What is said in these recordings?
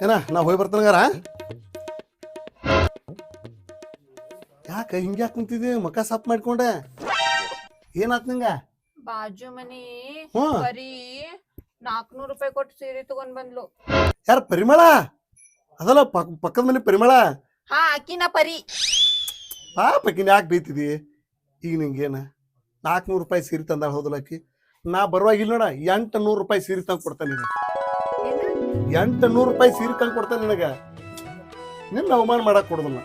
ಏನ ನಾ ಹೋಗಿ ಬರ್ತಾನಗಾರ ಯಾಕೆ ಹಿಂಗ್ಯಾಕೆ ಕುಂತಿದ್ದಿ ಮಕ್ಕ ಸಾಪ್ ಮಾಡ್ಕೊಂಡೆ ಏನಾತ್ ನಿಂಗ ಬಾಜು ಮನಿ ಹ್ಮ್. ಬರೀ 400 ರೂಪಾಯಿ ಕೊಟ್ಟು ಸೀರೆ ತಗೊಂಡ್ ಬಂದ್ಲು. ಯಾರ ಪರಿಮಳ ಅದಲ್ಲ ಪಕ್ಕದ ಮನೆ ಪರಿಮಳ ಹಾ ಅಕ್ಕಿನ ಪರಿ. ಪಾಪಕ್ಕಿನ ಯಾಕೆ ಬೈತಿದಿ ಈಗ ನಿಂಗೇನ 400 ರೂಪಾಯಿ ಸೀರೆ ತಂದ ಹೌದಲ್ಲ ಆಕಿ ನಾ ಬರುವಾಗಿಲ್ಲ ನೋಡ 800 ರೂಪಾಯಿ ಸೀರೆ ತಂದು ಕೊಡ್ತಾನೆ ನಿನಗೆ 800 ರೂಪಾಯಿ ಸೀರೆ ತಂದು ಕೊಡ್ತಾನೆ ನಿನಗ ನಿನ್ನ ಅವಮಾನ ಮಾಡಕ್ ಕೊಡೋದಿಲ್ಲ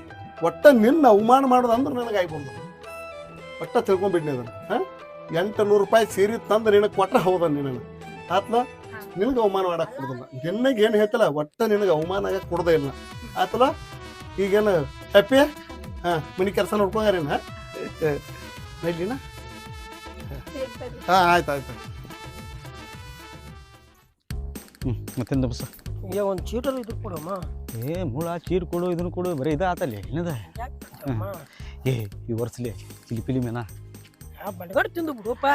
ಒಟ್ಟ ನಿನ್ನ ಅವಮಾನ ಮಾಡೋದು ಅಂದ್ರೆ ನನಗೆ ಆಗ್ಬೋದು ಒಟ್ಟ ತಿಳ್ಕೊಂಡ್ಬಿಡ್ನಿ ಅದನ್ನ 800 ರೂಪಾಯಿ ಸೀರೆ ತಂದು ನಿನಗೆ ಕೊಟ್ರೆ ಹೌದ ನಿನ್ನ ಆತ್ಲ ನಿನಗೆ ಅವಮಾನ ಮಾಡಕ್ ಕೊಡೋದಿಲ್ಲ ನಿನ್ನಗೆ ಏನು ಹೇಳ್ತಲ್ಲ ಒಟ್ಟ ನಿನಗೆ ಅವಮಾನ ಆಗಕ್ಕೆ ಕೊಡೋದೇ ಇಲ್ಲ ಆತಲ್ಲ ಈಗೇನು ಹ್ಯಾಪಿ ಮನೆ ಕೆಲಸ ನೋಡ್ಕೊಂಗಾರೇನ ನೈಲಿನ ಆಯ್ತು ಮತ್ತೇನು ಬಸ್ ಈಗ ಒಂದು ಚೀಟರ್ ಇದು ಕೊಡಮ್ಮ. ಮುಳ ಚೀರ್ ಕೊಡು ಇದನ್ನು ಕೊಡು ಬರೀ ಇದು ಆತಲ್ಲಿ ಏನದ ಈ ವರ್ಷಲಿ ಚಿಲಿಪಿಲಿ ಮೇನ ಬಡಗಡ್ ತಿಂದು ಬಿಡುಪ್ಪ.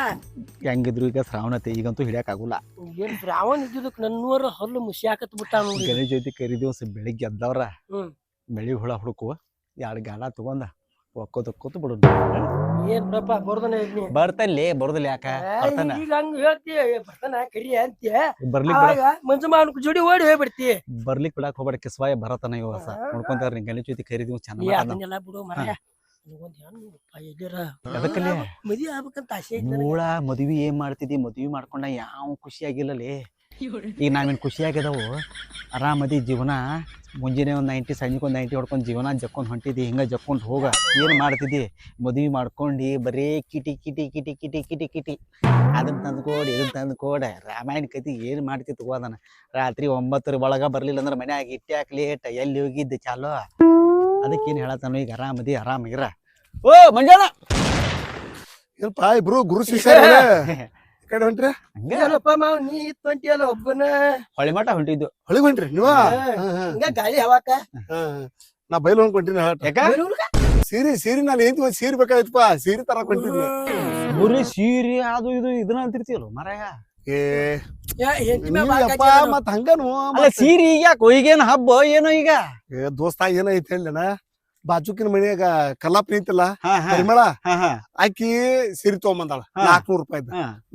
ಹೆಂಗಿದ್ರು ಈಗ ಶ್ರಾವಣತೆ ಈಗಂತೂ ಹಿಡಿಯಕ್ಕಾಗಲ್ಲ. ಏನ್ ಶ್ರಾವಣ ಇದ್ದಿದ್ದಕ್ಕೆ ನನ್ನೂರ ಹಲ್ಲು ಮುಸಿ ಹಾಕತ್ ಬಿಟ್ಟ ನೋಡಿ. ಗಣೇಶ ಜೊತೆ ಕರಿ ದಿವಸ ಬೆಳಿಗ್ಗೆ ಎದ್ದವ್ರ ಬೆಳಿ ಹುಳ ಹುಡುಕುವ 2 ಗಾಲ ತಗೊಂಡ ಒಕ್ಕೋತ ಬಿಡೋದು. ಏನ್ ಬಿಡಪ್ಪ ಬರ್ದನ ಬರ್ತಲ್ಲಿ ಬರೋದಿಲ್ಲ ಯಾಕ ಈಗ ಹಂಗ ಹೇಳ್ತಿ ಬರ್ತಾನ ಕರಿ ಅಂತೀಯ ಬರ್ಲಿಕ್ ಮಂಜು ಮಾವನ ಜೋಡಿ ಓಡಿ ಹೋಗ್ಬಿಡ್ತಿ. ಬರ್ಲಿಕ್ ಬಿಡಾಕ್ ಹೋಗ್ಬೇಡ ಕಿಸ್ವಾಯ ಬರತನ ಇವ ನೋಡ್ಕೊಂತಾರ ಗಣೇಶ ಜೊತೆ ಕರಿ ದಿವಸ ಚೆನ್ನಾಗಿ ಅದನ್ನೆಲ್ಲ ಬಿಡು ಮರ. ಮದ್ವಿ ಆಗ್ಬೇಕಂತ ಆಸೆ ಮೂಳ ಮದ್ವಿ ಏನ್ ಮಾಡ್ತಿದ್ದಿ ಮದ್ವಿ ಮಾಡ್ಕೊಂಡ ಯಾವ ಖುಷಿ ಆಗಿಲ್ಲಲೇ. ಈಗ ನಾವೇನ್ ಖುಷಿ ಆಗ್ಯದವು ಆರಾಮದಿ ಜೀವನ ಮುಂಜಾನೆ ಒಂದು 90 ಸಂಜೆಗೆ ಒಂದು 90 ಹೊಡ್ಕೊಂಡು ಜೀವನ ಜಕ್ಕೊಂಡ್ ಹೊಂಟಿದ್ದಿ ಹಿಂಗ ಜಕ್ಕೊಂಡ್ ಹೋಗ ಏನ್ ಮಾಡ್ತಿದ್ದಿ ಮದ್ವಿ ಮಾಡ್ಕೊಂಡು ಬರೀ ಕಿಟಿ ಕಿಟಿ ಕಿಟಿ ಕಿಟಿ ಕಿಟಿ ಕಿಟಿ ಅದನ್ನ ತಂದ್ಕೊಡಿ ಇದನ್ನ ತಂದ್ಕೊಡ ರಾಮಾಯಣ ಕತಿ ಏನ್ ಮಾಡ್ತಿ ತಗೋದನ ರಾತ್ರಿ 9 ಒಳಗ ಬರ್ಲಿಲ್ಲ ಅಂದ್ರೆ ಮನ್ಯಾಗ ಇಟ್ಟ್ಯಾಕ್ ಲೇಟ್ ಎಲ್ಲಿ ಹೋಗಿದ್ದೆ ಚಾಲೋ ಅದಕ್ಕೇನ್ ಹೇಳತ್ತಾನು ಈಗ ಆರಾಮದಿ ಆರಾಮಿರ. ಓ ಮಂಜಾನ ಏನಪ್ಪ ಇಬ್ರು ಗುರು ಶಿಷ್ಯ ಕಡೆ ಹೊಂಟ್ರಿ ಹಂಗಲ್ಲಪ್ಪ ಮಾವ್ ನೀ ಹೊಂಟಿಯಲ್ಲ ಒಬ್ಬನ ಹೊಳಿ ಮಠ ಹೊಂಟಿದ್ದು. ಹೊಳಿಗೆ ಹೊಂಟ್ರಿ ನೀವ ಹಿಂಗ ಗಾಳಿ ಹವಾಕ ನಾ ಬೈಲ್ ಹೊಂಟ್ಕೊಂತೀನಿ ಯಾಕ ಸೀರೆ ನಾನು ಏನ್ ಸೀರೆ ಬೇಕಾಯ್ತಪ್ಪ ಸೀರೆ ತರಕ್ ಹೊಂಟಿದ್ನಿ. ಬರೀ ಸೀರೆ ಅದು ಇದು ಇದನ್ನ ಅಂತಿರ್ತೀಯಲ್ಲ ಮರಾಯ. ಅಪ್ಪ ಮತ್ ಹಂಗನು ಅಲ್ಲ ಸೀರೆ ಈಗ ಯಾಕೋ ಈಗೇನು ಹಬ್ಬ ಏನೋ ಈಗ ದೋಸ್ತ ಏನೈತಿ ಹೇಳಣ ಬಾಜುಕಿನ ಮನ್ಯಾಗ ಕಲ್ಲಾಪಿ ಐತಿಲ್ಲ ಪರಿಮಳ ಆಕಿ ಸೀರೆ ತಗೊಂಬಂದಾಳ 400 ರೂಪಾಯಿ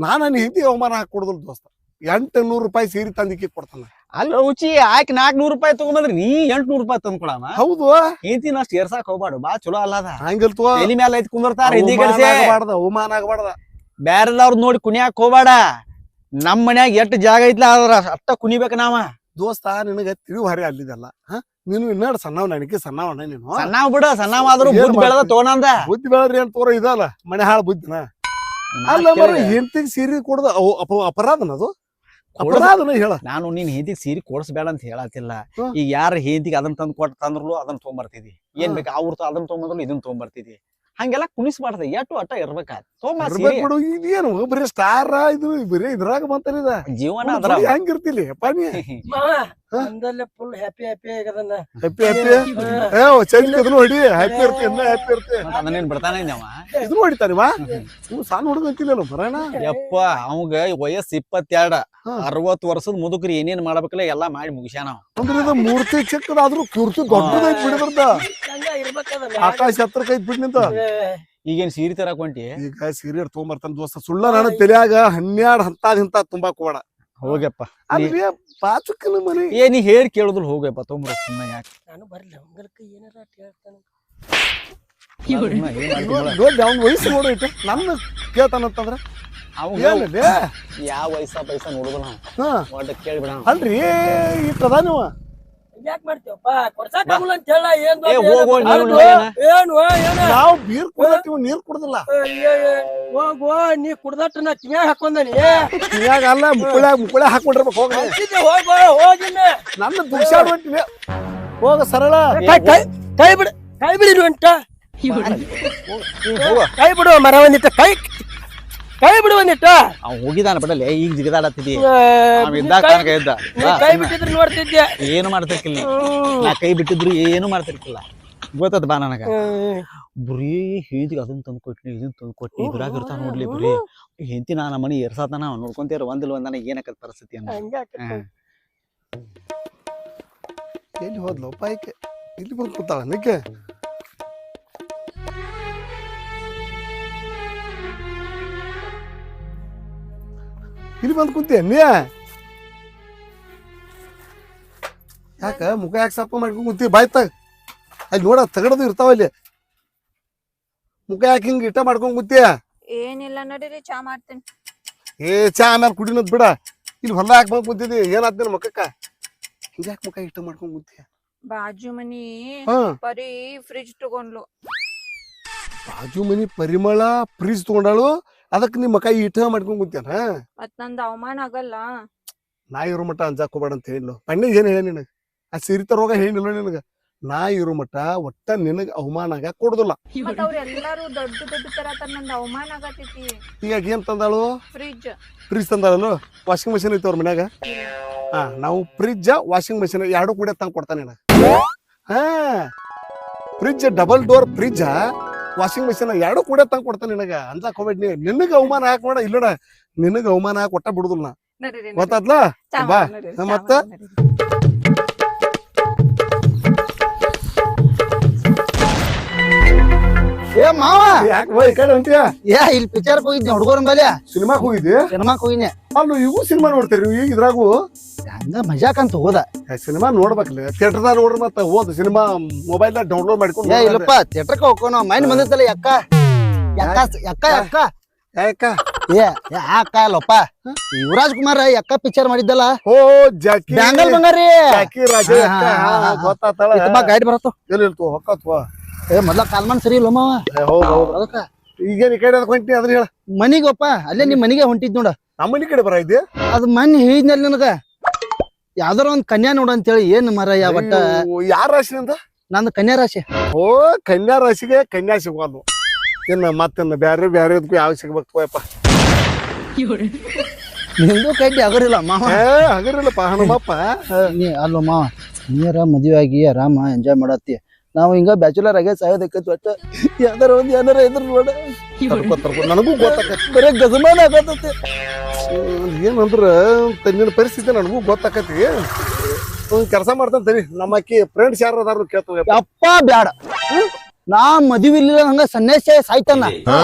ನಾನು ಹಿಂದಿ ಅವಮಾನ ಹಾಕಿ ಕೊಡುದಿಲ್ಲ ದೋಸ್ತ 800 ರೂಪಾಯಿ ಸೀರೆ ತಂದಿಕ್ಕಿ ಕೊಡ್ತಾನ. ಅಲ್ಲ ರುಚಿ ಆಕಿ 400 ರೂಪಾಯಿ ತಗೊಂಬಂದ್ರಿ ನೀ 800 ರೂಪಾಯಿ ತಂದ್ ಕೊಡಮ್ಮ. ಹೌದು ಹಿಂದಿನ ಅಷ್ಟು ಏರ್ಸಾಕ್ ಹೋಗ್ಬಾರ್ದು ಬಾ ಚಲೋ ಅಲ್ಲದ ಹಂಗಿಲ್ತು ಎಲಿ ಮೇಲೆ ಐತಿ ಕುಂದರ್ತಾರ ಹಿಂದಿ ಅವಮಾನ ಆಗಬಾರ್ದ ಬ್ಯಾರದವ್ರ ನೋಡಿ ಕುಣಿಯಾಕ್ ಹೋಗ್ಬೇಡ. ನಮ್ ಮನ್ಯಾಗ ಎಷ್ಟ್ ಜಾಗ ಐತ್ಲ ಅದ್ರ ಅಷ್ಟ ಕುಣಿಬೇಕ ನಾವ. ದೋಸ್ತ ನಿನಗ ತಿಳಿವು ಹರಿ ಅಲ್ಲಿದಲ್ಲ ನೀನು ಇನ್ನೆರಡು ಸಣ್ಣವ್ ನನಗೆ ಸಣ್ಣವಣ್ಣ ನೀನು ಸಣ್ಣವ್ ಬಿಡ ಸಣ್ಣವ್ ಆದ್ರೂ ಬುದ್ಧಿ ಬೆಳೆದ ತೋನಂದ ಬುದ್ಧಿ ಬೆಳದ್ರಿ ಏನ್ ತೋರ ಇದಲ್ಲ ಮನೆ ಹಾಳು ಬುದ್ಧಿನ ಅಲ್ಲ ಮರ ಹೆಂಡತಿಗೆ ಸೀರೆ ಕೊಡದ ಅಪರಾಧನ ಅದು ಅಪರಾಧನ ಹೇಳ. ನಾನು ನೀನ್ ಹೆಂಡತಿಗೆ ಸೀರೆ ಕೊಡ್ಸ್ಬೇಡ ಅಂತ ಹೇಳತ್ತಿಲ್ಲ. ಈಗ ಯಾರ ಹೆಂಡತಿಗೆ ಅದನ್ನ ತಂದ್ ಕೊಟ್ಟು ತಂದ್ರಲು ಅದನ್ನ ತೊಗೊಂಬರ್ತಿದಿ ಏನ್ ಬೇಕು ಅವ್ರ ಅದನ್ನ ತೊಗೊಂಬಂದ್ರು ಇದನ್ನ ತೊಗೊಂಬರ್ತಿದಿ ಹಂಗೆಲ್ಲ ಕುಣಿಸ್ಬಾರ್ದ ಎಷ್ಟು ಅಟ್ಟ ಇರ್ಬೇಕ ಇದೇನು ಬರೀ ಸ್ಟಾರ್ ಇದು ಬರೀ ಇದ್ರಾಗ ಬಂತಲ್ಲ ಜೀವನ ಅದ್ರ ಹೆಂಗಿರ್ತಿಲಿ ಫುಲ್ ಹ್ಯಾಪಿ ಹ್ಯಾಪಿ ಆಗದನ್ನ ಹ್ಯಾಪಿ ಹ್ಯಾಪಿ ಇದನ್ನು ಹೊಡಿ ಹ್ಯಾಪಿ ಇರ್ತಿ ಹ್ಯಾಪಿ ಇರ್ತಿ ಅದನ್ನೇನ್ ಬಿಡ್ತಾನೆ ಇದನ್ನು ಹೊಡಿತಾನಿವಾ ನೀವು ಸಣ್ಣ ಹುಡುಗ ಅಂತಿಲ್ಲ ಬರೋಣ ಯಪ್ಪ ಅವಂಗ ವಯಸ್ಸು 22 60 ವರ್ಷದ ಮುದುಕ್ರಿ ಏನೇನ್ ಮಾಡ್ಬೇಕಲ್ಲ ಎಲ್ಲಾ ಮಾಡಿ ಮುಗಿಸ್ಯಾನ. ಅಂದ್ರೆ ಇದು ಮೂರ್ತಿ ಚಿಕ್ಕದಾದ್ರೂ ಕೀರ್ತಿ ದೊಡ್ಡದೈತ್ ಬಿಡಿದ್ರದ ಆಕಾಶ ಹತ್ರ ಕೈತ್ ಬಿಡ್ ನಿಂತ. ಈಗೇನ್ ಸೀರೆ ತರಕ್ ಹೊಂಟಿ ಈಗ ಸೀರೆ ತಗೊಂಬರ್ತಾನ ದೋಸ್ತ ಸುಳ್ಳ ನಾನು ತಲೆಯಾಗ 12 ಹಂತ ತುಂಬಾ ಕೋಡ ಹೋಗ್ಯಪ್ಪ ಅಲ್ಲಿ ಪಾಚುಕನ ಮನೆ ನೀ ಹೇಳಿ ಕೇಳುದಿಲ್ಲ ಹೋಗಪ್ಪ ತೊಂಬರ ಸುಮ್ಮನೆ ಯಾಕೆ ನಾನು ಬರ್ಲಿ ಹಂಗಲ್ಕ ಏನಾರ ಹೇಳ್ತಾನೆ ಅವ್ನ ವಯಸ್ಸು ನೋಡೈತೆ ನನ್ನ ಕೇಳ್ತಾನಂತಂದ್ರ ಯಾವ ವಯಸ್ಸ ಪೈಸ ನೋಡುದು ನಾವು ಕೇಳಿಬಿಡ ಅಲ್ರಿ ಈ ಕದಾ ನೀವು ಯಾಕೆ ಮಾಡ್ತೀವಪ್ಪ ಕೊಡ್ಸಾಕಾಗಲ್ಲ ಅಂತ ಹೇಳ ನಾವು ಬೀರ್ ಕುಡ್ದೀವಿ ನೀರ್ ಕುಡ್ದಿಲ್ಲ ಹೋಗೋ ನೀ ಕುಡ್ದಟ್ಟು ನಾ ಕಿವ್ಯಾಗ ಹಾಕೊಂಡನಿ ಕಿವ್ಯಾಗ ಅಲ್ಲ ಮುಕ್ಕುಳೆ ಹಾಕೊಂಡಿರ್ಬೇಕು ಹೋಗ ಹೋಗಿನ ನನ್ನ ದುಗ್ಸಾಡ್ಬಿಟ್ಟಿನಿ ಹೋಗ ಸರಳ ಕೈ ಬಿಡಿರು ಅಂತ ಕೈ ಬಿಡು ಮರ ಒಂದಿಟ್ಟ ಕೈ ಬಿಡು ಒಂದಿಟ್ಟ ಅವ್ ಹೋಗಿದಾನ ಬಿಡಲ್ಲ ಈಗ ಜಿಗದಾಡತ್ತಿದ್ದಿ ಕೈ ಬಿಟ್ಟಿದ್ರು ನೋಡ್ತಿದ್ದೆ ಏನು ಮಾಡ್ತಿರ್ಕಿಲ್ಲ ನಾ ಕೈ ಬಿಟ್ಟಿದ್ರು ಏನು ಮಾಡ್ತಿರ್ಕಿಲ್ಲ ಗೊತ್ತದ ಬಾ ನನಗ ಬರೀ ಹೇದಿಗೆ ಅದನ್ನ ತಂದು ಕೊಟ್ನಿ ಇದನ್ನ ತಂದು ಕೊಟ್ನಿ ಇದ್ರಾಗ ಇರ್ತಾವ ನೋಡ್ಲಿ ಬರೀ ಹೆಂತಿ ನಾ ನಮ್ಮ ಮನೆ ಎರ್ಸಾತನ ನೋಡ್ಕೊಂತೀರ ಒಂದಿಲ್ಲ ಒಂದನ ಏನಕ್ಕದ ಪರಿಸ್ಥಿತಿ ಅನ್ನ ಎಲ್ಲಿ ಹೋದ್ಲು ಪಾಯಕ್ಕೆ ಇಲ್ಲಿ ಬಂದು ಕೂತಾಳ ನಿಕ್ಕೆ ಇಲ್ಲಿ ಬಂದು ಕುಂತೀಯ ನೀ ಯಾಕ ಮುಖ ಯಾಕೆ ಸಪ್ಪ ಮಾಡ್ಕೊಂಡು ಕುಂತೀವಿ ಬಾಯ್ತಾಗ ಅಲ್ಲಿ ನೋಡ ತಗಡದು ಇರ್ತಾವ ಅಲ್ಲಿ ಮುಖ ಯಾಕೆ ಹಿಂಗ ಇಟ್ಟ ಮಾಡ್ಕೊಂಡ್ ಕುಂತೀಯ ಏನಿಲ್ಲ ನಡೀರಿ ಚಾ ಮಾಡ್ತೀನಿ. ಏ ಚಾ ಆಮೇಲೆ ಕುಡಿನದ್ ಬಿಡ ಇಲ್ಲಿ ಹೊಲ ಯಾಕೆ ಬಂದ್ ಕುಂತಿದ್ದಿ ಏನಾದ್ನ ಮುಖಕ್ಕ ಹಿಂಗ್ಯಾಕೆ ಮುಖ ಇಟ್ಟ ಮಾಡ್ಕೊಂಡ್ ಕುಂತೀಯ ಬಾಜು ಮನಿ ಹಾ ಬರೀ ಫ್ರಿಜ್ ತಗೊಂಡ್ಲು. ಬಾಜು ಮನಿ ಪರಿಮಳ ಫ್ರಿಜ್ ತಗೊಂಡಾಳು ಅದಕ್ಕೆ ನಿಮ್ಮ ಮಕ ಇಟ್ಟ ಮಾಡ್ಕೊಂಡ್ ಕುಂತೀಯನ ಮತ್ ನಂದ್ ಅವಮಾನ ಆಗಲ್ಲ. ನಾ ಇರೋ ಮಟ್ಟ ಅಂಜಾಕ್ ಹೋಗ್ಬೇಡ ಅಂತ ಹೇಳಿಲ್ಲ ಪಣ್ಣೆ ಏನ್ ಹೇಳ ನಿನಗ ಆ ಸಿರಿತ ರೋಗ ಹೇಳಿಲ್ಲ ನಿನಗ ನಾ ಇರೋ ಮಟ್ಟ ಒಟ್ಟ ನಿನಗ ಅವಮಾನ ಆಗ ಕೊಡುದಿಲ್ಲ. ಮತ್ ಅವ್ರೆಲ್ಲಾರು ದೊಡ್ಡ ದೊಡ್ಡ ತರ ನಂದ್ ಅವಮಾನ ಆಗತೈತಿ. ಈಗ ಏನ್ ತಂದಾಳು ಫ್ರಿಜ್ ಫ್ರಿಜ್ ತಂದಾಳು ವಾಷಿಂಗ್ ಮಷಿನ್ ಐತಿ ಅವ್ರ ಮನ್ಯಾಗ ಹಾ ನಾವು ಫ್ರಿಜ್ ವಾಷಿಂಗ್ ಮಷಿನ್ ಎರಡು ಕೂಡ ತಂದ್ ಕೊಡ್ತಾನೆ ನಿನಗ ಹಾ fridge double door fridge washing machine ಎರಡು ಕೂಡ ತಂದ್ ಕೊಡ್ತಾನೆ ನಿನಗ ಅಂಜಾಕ್ ಹೋಗ್ಬೇಡ ನೀ ನಿನಗ ಅವಮಾನ ಹಾಕ್ ಮಾಡ ಇಲ್ಲೋಡ ನಿನಗ ಅವಮಾನ ಹಾಕಿ ಒಟ್ಟ ಬಿಡುದಿಲ್ಲ ನಾ ನಡೀರಿ ಗೊತ್ತಾದ್ಲ ಚಾ ಬಾ ನಡೀರಿ, ಮತ್ತ ಚಾ ನಡೀರಿ. ಏ ಮಾವ ಯಾಕೆ ಬೈ ಕಡೆ ಅಂತೀಯ ಏ ಇಲ್ಲಿ ಪಿಕ್ಚರ್ ಹೋಗಿದ್ನಿ ಹುಡುಗರ ಮೇಲೆ ಸಿನಿಮಾಕ್ ಹೋಗಿದ್ದಿ ಸಿನಿಮಾಕ್ ಹೋಗಿನಿ ಅಲ್ಲೂ ಇವು ಸಿನಿಮಾ ನೋಡ್ತೀರಿ ಈಗ ಇದ್ರಾಗು ಹಂಗ ಮಜಾಕ್ ಅಂತ ಹೋದ ಸಿನಿಮಾ ನೋಡ್ಬೇಕಲ್ಲ ಥಿಯೇಟರ್ದಾಗ ನೋಡ್ರಿ ಮತ್ತ ಓದ್ ಸಿನಿಮಾ ಮೊಬೈಲ್ ದಾಗ ಡೌನ್ಲೋಡ್ ಮಾಡ್ಕೊಂಡು ಏ ಇಲ್ಲಪ್ಪ ಥಿಯೇಟರ್ಗೆ ಹೋಗೋಣ ಮೈನ್ ಬಂದಿತ್ತಲ್ಲ ಯಕ್ಕ ಯಕ್ಕ ಯಕ್ಕ ಯಕ್ಕ ಯಾಕ ಏ ಅಕ್ಕ ಅಲ್ಲಪ್ಪ ಯುವರಾಜ್ ಕುಮಾರ್ ಯಕ್ಕ ಪಿಕ್ಚರ್ ಮಾಡಿದ್ದಲ್ಲ ಓ ಜಾಕಿ ಬ್ಯಾಂಗಲ್ ಬಂಗಾರಿ ಜಾಕಿ ರಾಜ ಅಕ್ಕ, ಹಾ, ಗೊತ್ತಾತಳ ಗೈಡ್ ಬರತ್ತು ಎಲ್ಲಿ ಇರ್ತು ಹೊಕ್ಕತ್ವ ಏ ಮೊದ್ಲ ಕಾಲ್ಮನ್ ಸರಿ ಇಲ್ಲ ಮಾವ ಹೌದು ಹೌದು ಅದಕ್ಕ ಈಗೇನ್ ಈ ಕಡೆ ಅದಕ್ಕೆ ಹೊಂಟಿ ಅದ್ರ ಹೇಳ ಮನಿಗಪ್ಪ ಅಲ್ಲೇ ನಿಮ್ ಮನಿಗೆ ಹೊಂಟಿದ್ ನೋಡ ನಮ್ಮ ಮನಿ ಕಡೆ ಬರ ಇದ್ದೆ ಅದ್ ಮನಿ ಹೇಳಿದ್ನಲ್ಲ ನನಗ ಯಾವ್ದಾರ ಒಂದ್ ಕನ್ಯಾ ನೋಡ ಅಂತೇಳಿ ಏನ್ ಮರ ಒಟ್ಟ ಯಾರ ರಾಶಿ ಅಂತ ನಂದು ಕನ್ಯಾ ರಾಶಿ ಓ ಕನ್ಯಾ ರಾಶಿಗೆ ಕನ್ಯಾ ಸಿಗೋದು ಇನ್ನ ಮತ್ತಿನ್ನ ಬ್ಯಾರೆ ಬ್ಯಾರೆದಕ್ಕೂ ಯಾವ ಸಿಗ್ಬೇಕು ಯಪ್ಪ ನಿಂದು ಕಡ್ಡಿ ಅಗರಿಲ್ಲ ಮಾವ ಹಗರಿಲ್ಲಪ್ಪ ಹನುಮಪ್ಪ ನೀ ಅಲ್ಲೋ ಮಾವ ನೀರ ಮದುವೆ ಆಗಿ ಆರಾಮ ಎಂಜಾಯ್ ಮಾಡತ್ತಿ ನಾವು ಹಿಂಗ ಬ್ಯಾಚುಲರ್ ಆಗಿ ಸಾಯೋದಕ್ಕೈತಿ ಒಟ್ಟ ಯಾವ್ದಾರ ಒಂದ್ ಏನಾರ ಇದ್ರ ನೋಡ ತರ್ಕೊ ನನಗೂ ಗೊತ್ತಾಕತಿ ಬರೇ ಗಜಮಾನ ಆಗತ್ತೈತಿ ಏನಂದ್ರ ನಿನ್ನ ಪರಿಸ್ಥಿತಿ ನನಗೂ ಗೊತ್ತಾಕತಿ ಕೆಲಸ ಮಾಡ್ತಾನೆ ತರಿ ನಮ್ಮ ಅಕ್ಕಿ ಫ್ರೆಂಡ್ಸ್ ಯಾರು ಅದಾರು ಕೇಳ್ತೇವೆ ಯಪ್ಪ ಬ್ಯಾಡ ನಾ ಮದುವೆ ಇಲ್ಲ ಹಂಗ ಸನ್ಯಾಸ ಸಾಯ್ತಾನ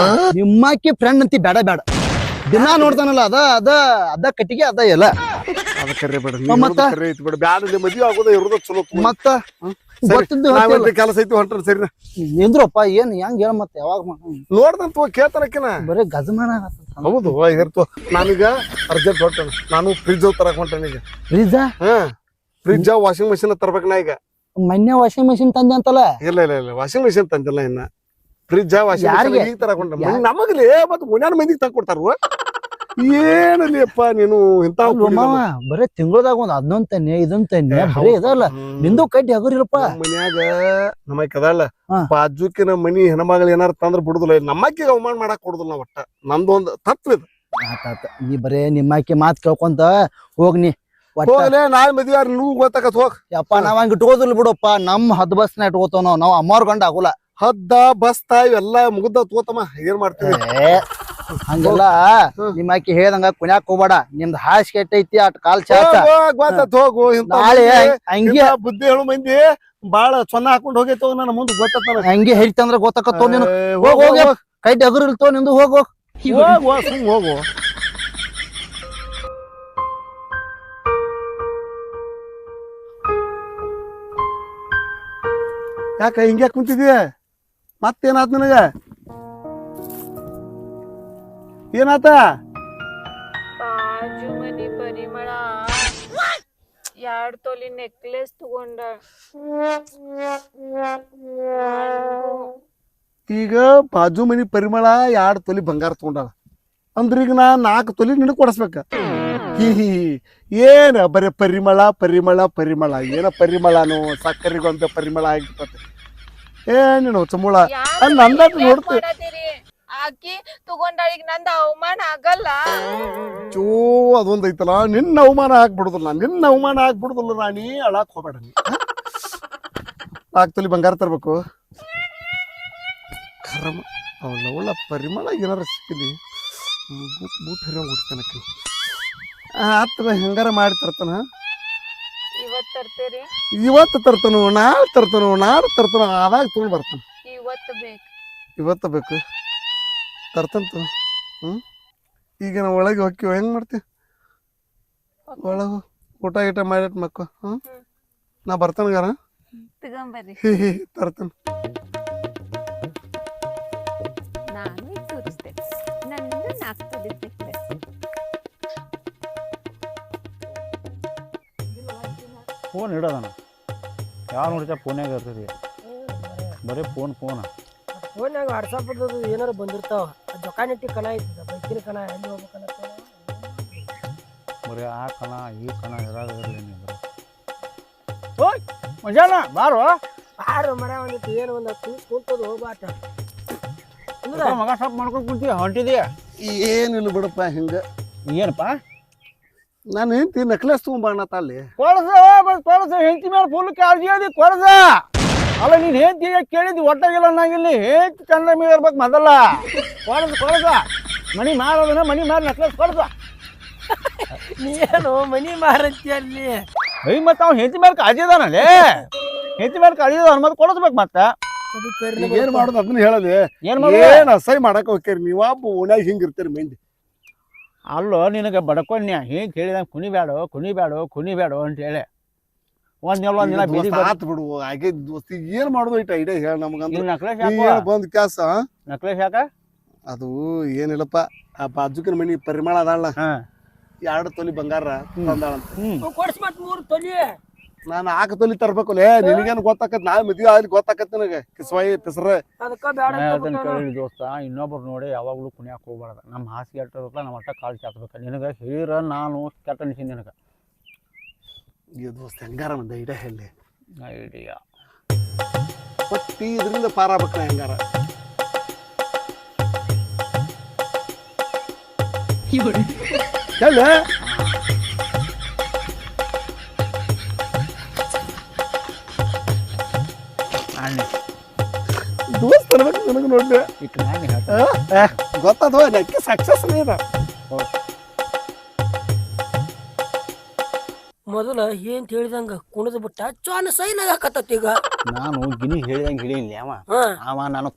ನಿಮ್ಮಕ್ಕಿ ಫ್ರೆಂಡ್ ಅಂತಿ ಬೇಡ ಬೇಡ ದಿನ ನೋಡ್ತಾನಲ್ಲ ಅದ ಅದ ಅದ ಕಟ್ಟಿಗೆ ಅದ ಎಲ್ಲ ಅದ ಕರೆ ಬೇಡ ಮತ್ತ? ಕರೆ ಐತಿ ಬೇಡ ಬ್ಯಾಡ ಮದ್ವೆ ಆಗೋದ ಇರೋದ ಚಲೋ ಮತ್ತ ಗೊತ್ತಿದ್ದು ಹೇಳ್ತಿಯಲ್ಲ. ಕೆಲಸ ಐತಿ ಹೊಂಟ್ರ ಸರಿ ನಿಂದ್ರಪ್ಪ ಏನ್ ಹೆಂಗ್ ಹೇಳ ಮತ್ತ ಯಾವಾಗ ನೋಡ್ದಂತ ಕೇಳ್ತಾರಕಿನ ಬರೇ ಗಜಮಾನ ಆಗತ್ತ ಹೌದು ಇರ್ತು ನಾನೀಗ ಅರ್ಜೆಂಟ್ ಹೊಂಟೇನೆ ನಾನು ಫ್ರಿಜ್ ತರಕ್ ಹೊಂಟೇನೆ ಈಗ ಫ್ರಿಜ್ ಹಾ ಫ್ರಿಜ್ ವಾಷಿಂಗ್ ಮಷಿನ್ ತರ್ಬೇಕು ನಾ ಈಗ ಮೊನ್ನೆ ವಾಷಿಂಗ್ ಮೆಷಿನ್ ತಂದೆ ಅಂತಲ್ಲ ಇಲ್ಲ ಇಲ್ಲ ಇಲ್ಲ ವಾಷಿಂಗ್ ಮಷಿನ್ ತಂದಿಲ್ಲ ಇನ್ನ ಫ್ರಿಜ್ ವಾಷಿಂಗ್ ಯಾರಿಗೆ? ಮಷಿನ್ ಈಗ ತರಕ್ ಹೊಂಟ ನಮಗಲೇ ಮತ್ತೆ ಮುನ್ಯಾನ ಮಂದಿಗೆ ತಂದ್ ಕೊಡ್ತಾರ ಏನಲ್ಲಿಯಪ್ಪ ನೀನು ಇಂತ ಅಲ್ವೋ ಮಾವ ಬರೇ ತಿಂಗಳದಾಗ ಒಂದ್ ಅದನ್ನೊಂದ್ ತನ್ನೆ ಇದೊಂದ್ ತನ್ನೆ ಬರೇ ಇದಲ್ಲ ನಿಂದು ಕಡ್ಡಿ ಹಗುರಿಲ್ಲಪ್ಪ ಮನ್ಯಾಗ ನಮ್ಮಕ್ಕ ಅದಲ್ಲ ಹಾ. ಬಾಜುಕಿನ ಮನಿ ಹೆಣ್ಮಗಳು ಏನಾರ ತಂದ್ರ ಬಿಡುದಿಲ್ಲ ನಮ್ಮಕ್ಕಿಗೆ ಅವಮಾನ ಮಾಡಕ್ ಕೊಡುದಿಲ್ಲ ನಾ ಒಟ್ಟ ನಂದೊಂದ್ ತತ್ವ ಇದು ಆತಾತ ನೀ ಬರೇ ನಿಮ್ಮಕ್ಕಿ ಮಾತ್ ಕೇಳ್ಕೊಂತ ಹೋಗ್ ನೀ ಒಟ್ಟ ಹೋಗಲೇ ನಾಳೆ ಮದ್ವೆ ಯಾರು ನೀವು ಗೊತ್ತಾಕತ್ ಹೋಗ್ ಯಪ್ಪ ನಾವ್ ಹಂಗ ಇಟ್ಕೋದಿಲ್ಲ ಬಿಡಪ್ಪ ನಮ್ ಹದ್ ಬಸ್ನ ಇಟ್ಕೋತಾವ ನಾವ್ ಅಮ್ಮವ್ರ ಗಂಡ ಆಗುಲ್ಲ ಹದ್ದ ಬಸ್ತಾ ಇವೆಲ್ಲ ಮುಗ್ದ ತೋತಮ್ಮ ಏನ್ ಮಾಡ್ತೀವಿ ಏ, ಹಂಗೆಲ್ಲ ನಿಮ್ಮ ಆಕಿ ಹೇಳ್ದಂಗ ಕುಣ್ಯಾಕ್ ಹೋಗ್ಬೇಡ ನಿಮ್ದ್ ಹಾಸಿಗೆ ಐತಿ ಅಟ್ ಕಾಲ್ ಚಾಚ ಗೊತ್ತಾತ್ ಹೋಗು ಇಂಥ ನಾಳೆ ಮಂದಿ, ಹಂಗೆ ಇಂಥ ಬುದ್ಧಿ ಹೇಳು ಮಂದಿ ಬಾಳ ಸೊನ್ನ ಹಾಕೊಂಡ್ ಹೋಗೈತೋ ನನ್ನ ಮುಂದ್ ಗೊತ್ತಾತ ನನಗೆ. ಹಂಗೆ ಹೇಳ್ತಂದ್ರ ಗೊತ್ತಾಕತ್ತೋ ನೀನು ಹೋಗ್ ಹೋಗ್ ಹೋಗ್ ಕೈ ಡಗರ್ ಇಲ್ತೋ ನಿಂದು ಹೋಗ್ ಹೋಗ್ ಸುಮ್ ಹೋಗು ಯಾಕ ಹಿಂಗ್ಯಾಕ್ ಕುಂತಿದ್ಯ ಮತ್ತೇನಾತ್ ನಿನಗ ಏನಾತ ಬಾಜು ಮನಿ ಪರಿಮಳ 2 ತೊಲಿ ನೆಕ್ಲೆಸ್ ತಗೊಂಡ. ಈಗ ಬಾಜು ಮನಿ ಪರಿಮಳ 2 ತೊಲಿ ಬಂಗಾರ ತಗೊಂಡಾಳ ಅಂದ್ರ ಈಗ ನಾ 4 ತೊಲಿ ನಿನಗ್ ಕೊಡಸ್ಬೇಕ ಹಿ ಏನ ಬರೀ ಪರಿಮಳ ಪರಿಮಳ ಪರಿಮಳ ಏನ ಪರಿಮಳನು ಸಕ್ಕರೆ ಗೊಂಬೆ ಪರಿಮಳ ಆಗಿರ್ತದೆ ಏನೇನು ಚಮೂಳ ಅಲ್ಲಿ ನಂದಾಟ ನೋಡ್ತಿ ಆಕಿ ತಗೊಂಡಾಳಿಗ್ ನಂದ ಅವಮಾನ ಆಗಲ್ಲ. ಚೋ ಅದೊಂದ್ ಐತಲ್ಲ ನಿನ್ನ ಅವಮಾನ ಆಗ್ಬಿಡುದಿಲ್ಲ ನಿನ್ನ ಅವಮಾನ ಆಗ್ಬಿಡುದಿಲ್ಲ ರಾಣಿ ಅಳಾಕ್ ಹೋಗ್ಬೇಡ ನೀ 4 ತೊಲಿ ಬಂಗಾರ ತರ್ಬೇಕು ಕರಮ ಅವಳ ಪರಿಮಳ ಏನಾರ ಸಿಕ್ಕಿಲಿ ಬೂಟ್ ಹಿರಂಗ್ ಹುಡ್ತಾನಕ್ಕೆ ಹತ್ರ ಹೆಂಗಾರ ಮಾಡಿ ತರ್ತಾನ. ಇವ ಇವತ್ ತರ್ತೀರಿ? ಇವತ್ತು ತರ್ತಾನು, ನಾಳೆ ತರ್ತಾನು, ನಾಳೆ ತರ್ತಾನು, ಆದಾಗ ತೊಗೊಂಡು ಬರ್ತಾನೆ. ಇವತ್ತು ಬೇಕು. ಇವತ್ತು ಬೇಕು ತರ್ತಂತ. ಈಗ ನಾವು ಒಳಗೆ ಹೊಕ್ಕಿವ, ಹೆಂಗೆ ಮಾಡ್ತೀವಿ? ಒಳಗೆ ಊಟ ಗೀಟ ಮಾಡಿಟ್ ಮಕ್ಕ. ನಾ ಬರ್ತಾನಗಾರ ತಗೊಂಬರ್ರಿ. ತರ್ತಾನ. ನಾನು ತೋರಿಸ್ತೇನೆ. ನನ್ನದು 4 ತೊಲಿ necklace. ಫೋನ್ ಇಡೋದನ ಯಾವ ನೋಡ್ತಾ ಫೋನ್ಯಾಗ ಇರ್ತದೆ, ಬರೀ ಫೋನ್ ಫೋನ್ಯಾಗ ವಾಟ್ಸಪ್ ಏನಾರು ಬಂದಿರ್ತಾವ. ಜೊಕಾನೆಟ್ಟಿ ಕಣ ಐತದ, ಬೈಕಿನ ಕಣ, ಎಲ್ಲಿ ಹೋಗ್ಬೇಕನ್ನ ಬರೀ ಆ ಕಣ ಈ ಕಣ ಇರೋದಿರಲಿ. ನೀವು ಓಯ್ ಮಜಾನ ಬಾರೋ ಬಾರು ಮರ ಒಂದಿತ್ತು ಏನು ಒಂದು ಕೂತದು ಹೋಗ್ಬಾಟ ಮಗ ಸ್ವಲ್ಪ ಮಾಡ್ಕೊಂಡು ಕುಂತೀವಿ ಹೊಂಟಿದೀಯ. ಏನಿಲ್ಲ ಬಿಡಪ್ಪ. ಹಿಂಗೆ ಏನಪ್ಪ ನಾನು ಹೆಂಡ್ತಿ ನೆಕ್ಲೆಸ್ ತೊಗೊಂಬಣ್ಣತ್ತ ಅಲ್ಲಿ ಕೊಳಸ ಹೆಂಡತಿ ಮೇಲೆ ಫುಲ್ ಕಾಳಜಿ ಅದಿ ಕೊಳಸ. ಅಲ್ಲ ನೀನ್ ಹೆಂಡತಿ ಕೇಳಿದ್ವಿ ಒಟ್ಟಾಗಿಲ್ಲ ಅನ್ನಂಗಿಲ್ಲ. ಹೆಂಡತಿ ಚಂದ ಮೇಲೆ ಇರ್ಬೇಕು ಮೊದಲ. ಕೊಳಸ ಮನಿ ಮಾರೋದನ್ನ ಮನಿ ಮಾರಿ ನೆಕ್ಲೆಸ್ ಕೊಳಸ. ನೀನು ಮನಿ ಮಾರಂತಿ ಅಲ್ಲಿ ಐ ಮತ್ತ ಅವ್ ಹೆಂಡತಿ ಮೇಲೆ ಕಾಳಜಿ ಅದಾನಲ್ಲಿ. ಹೆಂಡತಿ ಮೇಲೆ ಕಾಳಜಿ ಅದ ಮತ್ತೆ ಕೊಳಸ್ಬೇಕು. ಮತ್ತ ಏನ್ ಮಾಡೋದು ಅದನ್ನ ಹೇಳದೆ. ಏನ್ ಮಾಡೋದು? ಏನ್ ಅಸಹ್ಯ ಮಾಡಕ್ ಹೋಗ್ತೀರಿ ನೀವಾಬ್ ಓಣ್ಯಾಗ ಹಿಂಗಿರ್ತೀರಿ ಮಂದಿ. ಅಲ್ಲೋ ನಿನಗೆ ಬಡ್ಕೊಂಡ್ಯ ಹಿಂಗೆ ಕೇಳಿದಂಗೆ ಕುಣಿಬೇಡ ಅಂತ ಹೇಳಿ ಒಂದಿನ ಆತ್ ಬಿಡು ಹಾಗೆ ದೋಸ್ತಿ ಏನ್ ಮಾಡೋದು ಐಟ ಐಡಿಯಾ ಹೇಳ ನಮಗಂದ್ರೆ. ನಕ್ಲೇಶ್ ಬಂದ್ ಕ್ಯಾಸ ನಕ್ಲೇಶ್ ಯಾಕ ಅದು ಏನಿಲ್ಲಪ್ಪ, ಆ ಬಾಜುಕಿನ ಮನಿ ಪರಿಮಳ ಅದಾಳ, 2 ತೊಲಿ ಬಂಗಾರ ತಂದಾಳಂತ. ಕೊಡ್ಸ್ ಮತ್ 3 ತೊಲಿ. ನಾನು 4 ತೊಲಿ ತರ್ಬೇಕಲ್ಲೇ. ನಿನಗೇನು ಗೊತ್ತಾಕತ್? ನಾಳೆ ಮದ್ವೆ ಆಗಿ ಗೊತ್ತಾಕತ್ ನನಗೆ. ಕಿಸ್ವಾಯಿ ಪಿಸ್ರ ಅದಕ್ಕ ಬೇಡ ಕೇಳಿ ದೋಸ್ತ, ಇನ್ನೊಬ್ರು ನೋಡಿ ಯಾವಾಗ್ಲೂ ಕುಣಿಯಾಕ ಹೋಗ್ಬಾರ್ದ. ನಮ್ಮ ಹಾಸಿಗೆ ಅಟ್ಟಿರ್ಬೇಕಲ್ಲ, ನಮ್ಮ ಅಟ್ಟ ಕಾಲು ಚಾಚ್ಬೇಕ. ನಿನಗೆ ಹೇಳಿರ ನಾನು ಕೆಟ್ಟ ಅನಿಸಿ ನಿನಗೆ. ಈ ದೋಸ್ತ ಹೆಂಗಾರ ಒಂದ್ ಐಡಿಯಾ ಹೇಳಿ. ಐಡಿಯಾ ಮತ್ತೆ ಇದರಿಂದ ಪಾರಾಗ್ಬೇಕ ಹೆಂಗಾರ. ಹೇಳ ದೋಸ್ತ ತರ್ಬೇಕು ನನಗೆ ನೋಡ್ರಿ. ಗೊತ್ತದ ನಕ್ಕೆ ಸಕ್ಸಸ್ ಇದೆ. ಮೊದಲ ಏನ್ ಹೇಳಿದಂಗ ಕುಣದ್ ಬಿಟ್ಟ ಚಾನ ಸೈನ್ ಹಾಕತ್ತ ಈಗ. ನಾನು ಗಿನಿ ಹೇಳಿದಂಗೆ ಹೇಳಿಲ್ಲ ಅವ ನಾನು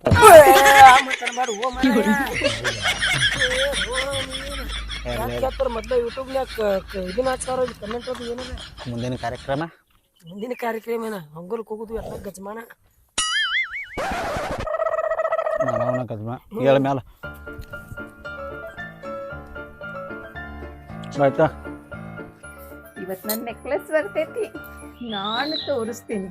ಮೊದ್ಲ ಯೂಟ್ಯೂಬ್ನ್ಯಾಗ ಇದನ್ನ ಹಾಕ್ತಾರ ಕಮೆಂಟ್ ಅದು ಏನಿದೆ. ಮುಂದಿನ ಕಾರ್ಯಕ್ರಮ ಏನ ಹಂಗಲ್ಕ್ ಹೋಗುದು ಎಲ್ಲ ಗಜಮಾನ ಗಜಮ ಹೇಳ ಮ್ಯಾಲ ಆಯ್ತಾ. ಇವತ್ ನನ್ ನೆಕ್ಲೆಸ್ ಬರ್ತೈತಿ, ನಾನು ತೋರಿಸ್ತೀನಿ.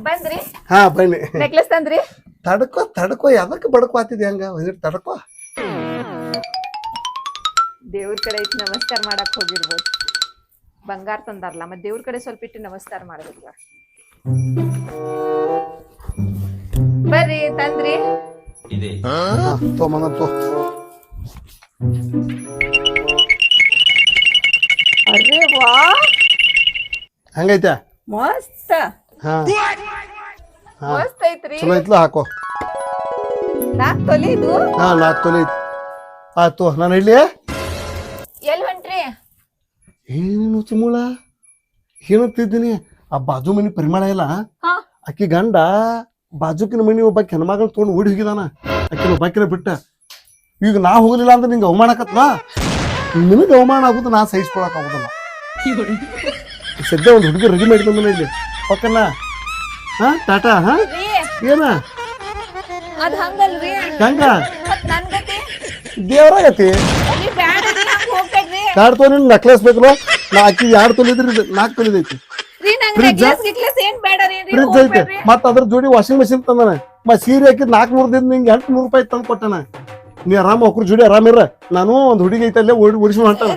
ಬಂದ್ರಿ? ಹಾ ಬನ್ನಿ. ನೆಕ್ಲೆಸ್ ತಂದ್ರಿ? ತಡ್ಕೋ ಎದಕ್ಕೆ ಬಡ್ಕೋ ಆತಿದ್ ಹಂಗ ಒಂದಿಟ್ಟು ತಡ್ಕೋ. ದೇವ್ರ ಕಡೆ ಇಟ್ಟು ನಮಸ್ಕಾರ ಮಾಡಕ್ ಹೋಗಿರ್ಬೋದು. ಬಂಗಾರ ತಂದಾರಲ್ಲ, ಮತ್ತೆ ದೇವ್ರ ಕಡೆ ಸ್ವಲ್ಪ ಇಟ್ಟು ನಮಸ್ಕಾರ ಮಾಡ್ಬೇಕು. ಬರ್ರಿ ತಂದ್ರಿ. ಅರೆ ವಾ, ಹಂಗೈತ ಮಸ್ತ್ ಮಸ್ತ್ ಐತ್ರಿ. ಚಲೋ ಐತ್ಲ ಹಾಕೋ. 4 ತೊಲಿ ಇದು? 4 ತೊಲಿ ಐತಿ. ಆಯ್ತು ನಾನು ಇಲ್ಲಿ ಎಲ್ಲಿ ಹೊಂಟ್ರಿ? ಏನೇನು ಚಮೂಳ ಏನಂತಿದ್ದೀನಿ. ಆ ಬಾಜು ಮನಿ ಪರಿಮಳ ಇಲ್ಲ, ಅಕ್ಕಿ ಗಂಡ ಬಾಜುಕಿನ ಮನಿ ಒಬ್ಬಾಕಿ ಹೆಣ್ಮಗಳು ತೊಗೊಂಡು ಓಡಿ ಹೋಗಿದಾನ. ಅಕ್ಕಿನ ಒಬ್ಬಾಕಿನ ಬಿಟ್ಟ. ಈಗ ನಾ ಹೋಗ್ಲಿಲ್ಲ ಅಂದ್ರೆ ನಿಂಗೆ ಅವಮಾನ ಆಕತ್ವಾ? ನಿನಗೆ ಅವಮಾನ ಆಗುದು ನಾ ಸಹಿಸ್ಕೊಳಕ್ ಆಗುದಿಲ್ಲ. ಸದ್ಯ ಒಂದು ಹುಡುಗಿ ರೆಡಿ ಮಾಡಿ ಬಂದ ಇಲ್ಲಿ ಪಕ್ಕನ. ಹಾ ಟಾಟಾ. ಹಾ ಏನ ಅದ್ ಹಂಗಲ್ರಿ, ಹೆಂಗ ನನ್ ಗತಿ ದೇವ್ರಾಗತಿ. ಹೋಗ್ಬೇಡ್ರಿ. 2 ತೊಲಿ ನೆಕ್ಲೆಸ್ ಬೇಕಲ್ಲ. ನಾ ಅಕ್ಕಿ 2 ತೊಲಿ ಇದ್ರಿ 4 ತೊಲಿದ್ ಐತಿ. ಫ್ರಿಜ್ ಐತಿ. ಮತ್ತ ಅದ್ರ ಜೋಡಿ ವಾಷಿಂಗ್ ಮಷಿನ್ ತಂದಾನ. ಸೀರೆ ಹಾಕಿದ್ 400 ದಿಂದ ನಿಂಗೆ 800 ರೂಪಾಯಿ ತಂದು ಕೊಟ್ಟಾನ. ನೀ ಆರಾಮ ಒಕ್ರ ಜೋಡಿ ಆರಾಮಿರ. ನಾನು ಒಂದ್ ಹುಡುಗಿ ಐತಲ್ಲೇ ಓಡಿಸ್ಕೊಂಡು ಹೊಂಟಾನ.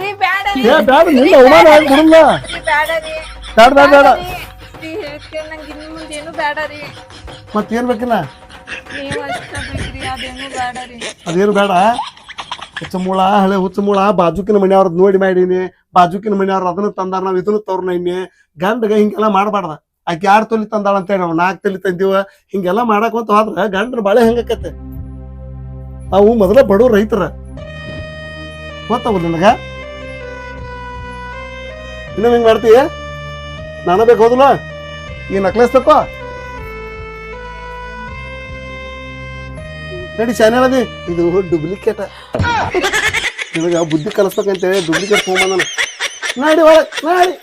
ಬ್ಯಾಡ ನಿಂದ ಅವಮಾನ ಆಗ್ಬಿಡಲ್ಲ. ಬೇಡ ಮತ್ತೇನ್ ಬೇಕಿಲ್ಲ? ಅದೇನು ಬೇಡ. ಹುಚ್ಚಮೂಳ ಹಳೆ ಹುಚ್ಚಮೂಳ ಬಾಜುಕಿನ ಮನೆಯವ್ರದ್ ನೋಡಿ ಮಾಡೀನಿ. ಬಾಜುಕಿನ ಮನೆಯವ್ರ ಅದನ್ನ ತಂದಾರ, ನಾವ್ ಇದನ್ನ ತವ್ರನ ಇನ್ನಿ. ಗಂಡಗ ಹಿಂಗೆಲ್ಲ ಮಾಡಬಾರ್ದ. ಆಕೆ 2 ತೊಲಿ ತಂದಾಳ ಅಂತೇಳಿ ನಾವು 4 ತೊಲಿ ತಂದೀವ. ಹಿಂಗೆಲ್ಲ ಮಾಡಾಕಂತ ಹೋದ್ರ ಗಂಡ್ರ ಬಾಳೆ ಹೆಂಗಾಕತ್ತೆ. ಅವು ಮೊದಲ ಬಡವ್ರ ರೈತರ. ಗೊತ್ತಾಗೋದು ನನಗ ಇನ್ನೂ ಹಿಂಗೆ ಮಾಡ್ತೀಯ ನಾನು ಬೇಕು ಹೋದಲ್ಲ ಈ ನಕ್ಲೆಸ್ ತಕೋ ನಡಿ ಶಾನೆ ಇದು ಡೂಪ್ಲಿಕೇಟ ನಿನಗ ಬುದ್ಧಿ ಕಲಿಸ್ಬೇಕಂತೇಳಿ ಡೂಪ್ಲಿಕೇಟ್ ತೊಗೊಂಬಂದನ ನಾಡಿ ಒಳಗೆ ನಾಡಿ